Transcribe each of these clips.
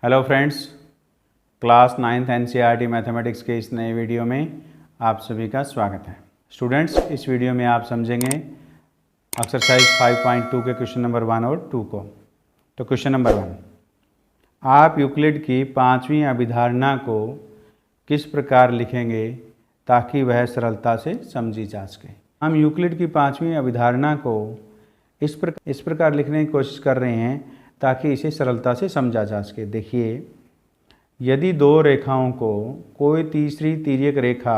Hello friends, class 9th NCERT mathematics के इस नए वीडियो में आप सभी का स्वागत है। स्टूडेंट्स, इस वीडियो में आप समझेंगे एक्सरसाइज 5.2 के क्वेश्चन नंबर 1 और 2 को। तो क्वेश्चन नंबर 1, आप यूक्लिड की पांचवी अभिधारणा को किस प्रकार लिखेंगे ताकि वह सरलता से समझी जा सके। हम यूक्लिड की पांचवी अभिधारणा को इस प्रकार लिखने की कोशिश कर रहे हैं ताकि इसे सरलता से समझा जा सके। देखिए, यदि दो रेखाओं को कोई तीसरी तिर्यक रेखा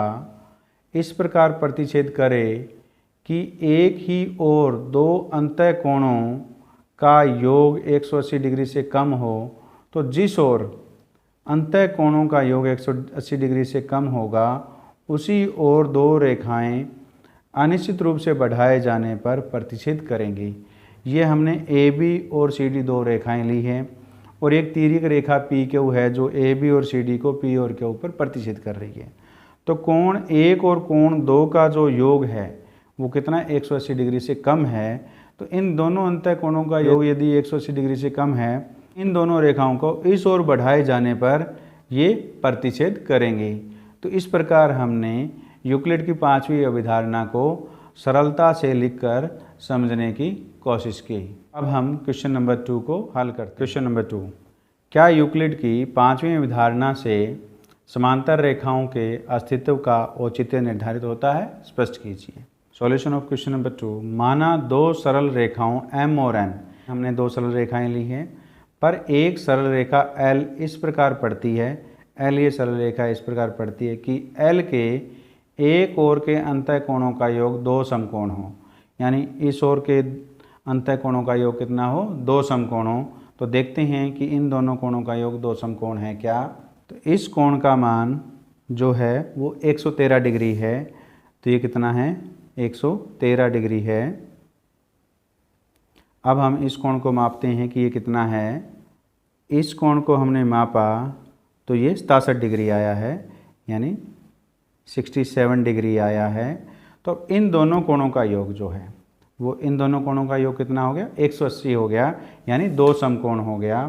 इस प्रकार प्रतिच्छेद करे कि एक ही ओर दो अंतः कोणों का योग 180 डिग्री से कम हो, तो जिस ओर अंतः कोणों का योग 180 डिग्री से कम होगा उसी ओर दो रेखाएं अनिश्चित रूप से बढ़ाए जाने पर प्रतिच्छेद करेंगी। ये हमने ए बी और सी डी दो रेखाएं ली हैं और एक तिर्यक रेखा पी क्यू है जो ए बी और सी डी को पी और क्यू पर प्रतिच्छेद कर रही है। तो कोण एक और कोण दो का जो योग है वो कितना 180 डिग्री से कम है। तो इन दोनों अंतः कोणों का योग यदि 180 डिग्री से कम है, इन दोनों रेखाओं को इस ओर बढ़ाए जाने पर ये प्रतिच्छेद करेंगी। तो इस प्रकार हमने यूक्लिड की पांचवी अभिधारणा को सरलता से लिखकर समझने की कोशिश की। अब हम क्वेश्चन नंबर 2 को हल करते हैं। क्वेश्चन नंबर 2, क्या यूक्लिड की पांचवी अभिधारणा से समांतर रेखाओं के अस्तित्व का औचित्य निर्धारित होता है? स्पष्ट कीजिए। सॉल्यूशन ऑफ क्वेश्चन नंबर 2, माना दो सरल रेखाओं m और n, हमने दो सरल रेखाएं ली हैं, पर एक सरल रेखा L इस प्रकार पड़ती है, L ये सरल रेखा इस प्रकार पड़ती है कि L के एक ओर के अंतः कोणों का योग दो समकोण हो, यानी इस ओर के अंतः कोणों का योग कितना हो? दो समकोण हो। तो देखते हैं कि इन दोनों कोणों का योग दो समकोण है क्या। तो इस कोण का मान जो है वो 113 डिग्री है। तो ये कितना है? 113 डिग्री है। अब हम इस कोण को मापते हैं कि ये कितना है। इस कोण को हमने मापा तो ये 67 डिग्री आया है, यानी 67 डिग्री आया है। तो इन दोनों कोणों का योग जो है वो इन दोनों कोणों का योग कितना हो गया? 180 हो गया, यानी दो समकोण हो गया।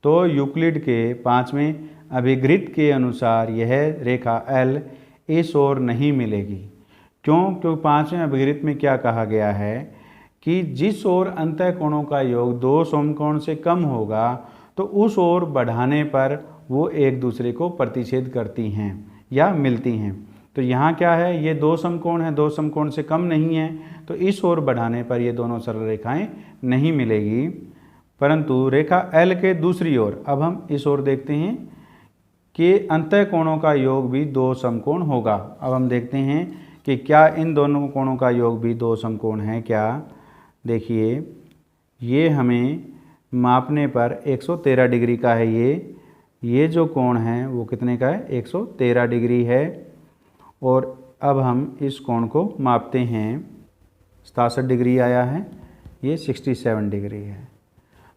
तो यूक्लिड के पांचवें अभिगृत के अनुसार यह रेखा L इस ओर नहीं मिलेगी। क्योंकि पांचवें अभिगृत में क्या कहा गया है कि जिस ओर अंतः कोणों का योग दो समकोण से कम होगा तो उस ओर बढ़ाने पर वो एक दूसरे को प्रतिच्छेद करती हैं या मिलती हैं। तो यहाँ क्या है? ये दो समकोण है, दो समकोण से कम नहीं है, तो इस ओर बढ़ाने पर ये दोनों सरल रेखाएं नहीं मिलेगी। परंतु रेखा L के दूसरी ओर, अब हम इस ओर देखते हैं कि अंतः कोणों का योग भी दो समकोण होगा। अब हम देखते हैं कि क्या इन दोनों कोणों का योग भी दो समकोण है क्या। देखिए, ये हमें मापने पर 113 डिग्री का है। ये जो कोण है वो कितने का है? 113 डिग्री है। और अब हम इस कोण को मापते हैं, 67 डिग्री आया है, ये 67 डिग्री है।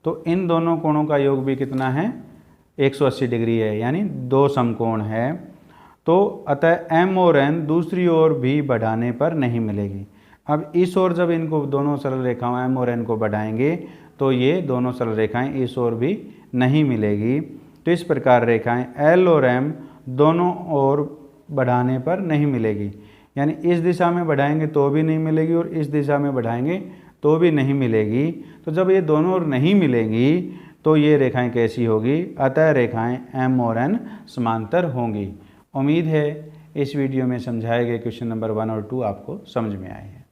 तो इन दोनों कोणों का योग भी कितना है? 180 डिग्री है, यानी दो समकोण है। तो अतः m और n दूसरी ओर भी बढ़ाने पर नहीं मिलेगी। अब इस ओर जब इनको दोनों सरल रेखाओं m और n को बढ़ाएंगे तो ये दोनों सरल रेखाएं इस ओर भी नहीं मिलेगी। तो इस प्रकार रेखाएं L और M दोनों ओर बढ़ाने पर नहीं मिलेगी, यानी इस दिशा में बढ़ाएंगे तो भी नहीं मिलेगी और इस दिशा में बढ़ाएंगे तो भी नहीं मिलेगी। तो जब ये दोनों ओर नहीं मिलेंगी तो ये रेखाएं कैसी होगी? अतः रेखाएं M और N समांतर होंगी। उम्मीद है इस वीडियो में समझाए गए क्वेश्चन नंबर 1 और 2 आपको समझ में आए हैं।